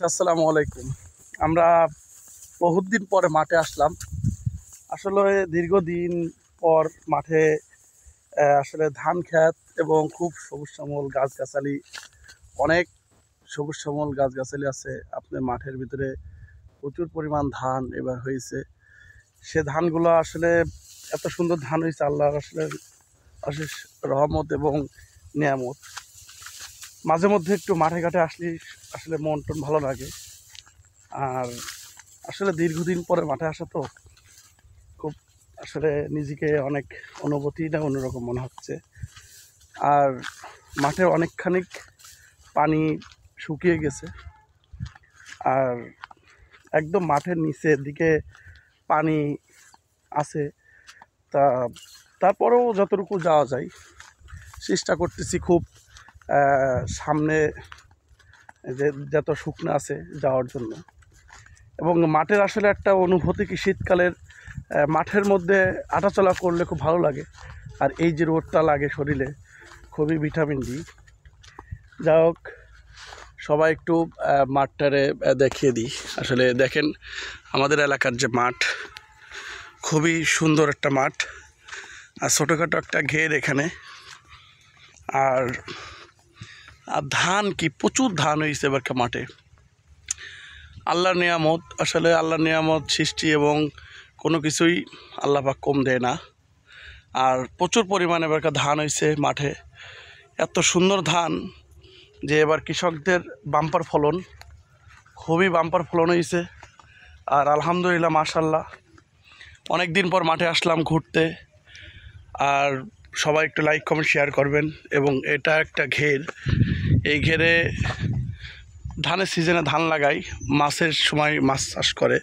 আসসালামু আলাইকুম। আমরা বহুত দিন পরে মাঠে আসলাম। আসলে দীর্ঘদিন পর মাঠে আসলে ধান ক্ষেত এবং খুব সবুজ শ্যামল গাছগাছালি, অনেক সবুজ শ্যামল গাছগাছালি আছে। আপনার মাঠের ভিতরে প্রচুর পরিমাণ ধান এবার হয়েছে। সে ধানগুলো আসলে এত সুন্দর ধান হয়েছে, আল্লাহর আসলে অশেষ রহমত এবং নিয়ামত। মাঝে মধ্যে একটু মাঠে ঘাটে আসলে আসলে মন টন ভালো লাগে। আর আসলে দীর্ঘদিন পরে মাঠে আসা তো খুব আসলে নিজেকে অনেক অনুভূতিটা অন্যরকম মনে হচ্ছে। আর মাঠে অনেকখানি পানি শুকিয়ে গেছে, আর একদম মাঠের নিচের দিকে পানি আছে। তা তারপরেও যতটুকু যাওয়া যায় চেষ্টা করতেছি খুব সামনে যে যত শুকনো আছে যাওয়ার জন্য। এবং মাঠের আসলে একটা অনুভূতি কি, শীতকালের মাঠের মধ্যে হাঁটাচলা করলে খুব ভালো লাগে। আর এই যে রোদটা লাগে শরীরে, খুবই ভিটামিন ডি। যাই হোক, সবাই একটু মাঠটারে দেখিয়ে দিই। আসলে দেখেন, আমাদের এলাকার যে মাঠ, খুবই সুন্দর একটা মাঠ, আর ছোটোখাটো একটা ঘের এখানে। আর ধান কি প্রচুর ধান হয়েছে এবারকার মাঠে। আল্লাহর নিয়ামত, আসলে আল্লাহর নিয়ামত সৃষ্টি, এবং কোনো কিছুই আল্লাহ পাক কম দেয় না। আর প্রচুর পরিমাণে এবারকার ধান হয়েছে মাঠে। এত সুন্দর ধান যে এবার কৃষকদের বাম্পার ফলন, খুবই বাম্পার ফলন হয়েছে। আর আলহামদুলিল্লাহ, মাশাল্লাহ, অনেক দিন পর মাঠে আসলাম ঘুরতে। আর সবাই একটু লাইক কমেন্ট শেয়ার করবেন। এবং এটা একটা ঘের, এই ঘেরে ধানের সিজনে ধান লাগাই, মাছের সময় মাছ চাষ করে।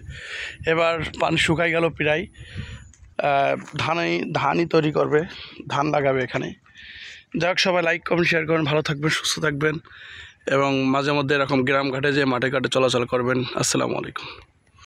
এবার পানি শুকাই গেল প্রায়, ধানই তৈরি করবে, ধান লাগাবে এখানে। যাই হোক, সবাই লাইক কমেন্ট শেয়ার করবেন, ভালো থাকবেন, সুস্থ থাকবেন, এবং মাঝে মধ্যে এরকম গ্রাম ঘাটে যে মাঠে ঘাটে চলাচল করবেন। আসসালামু আলাইকুম।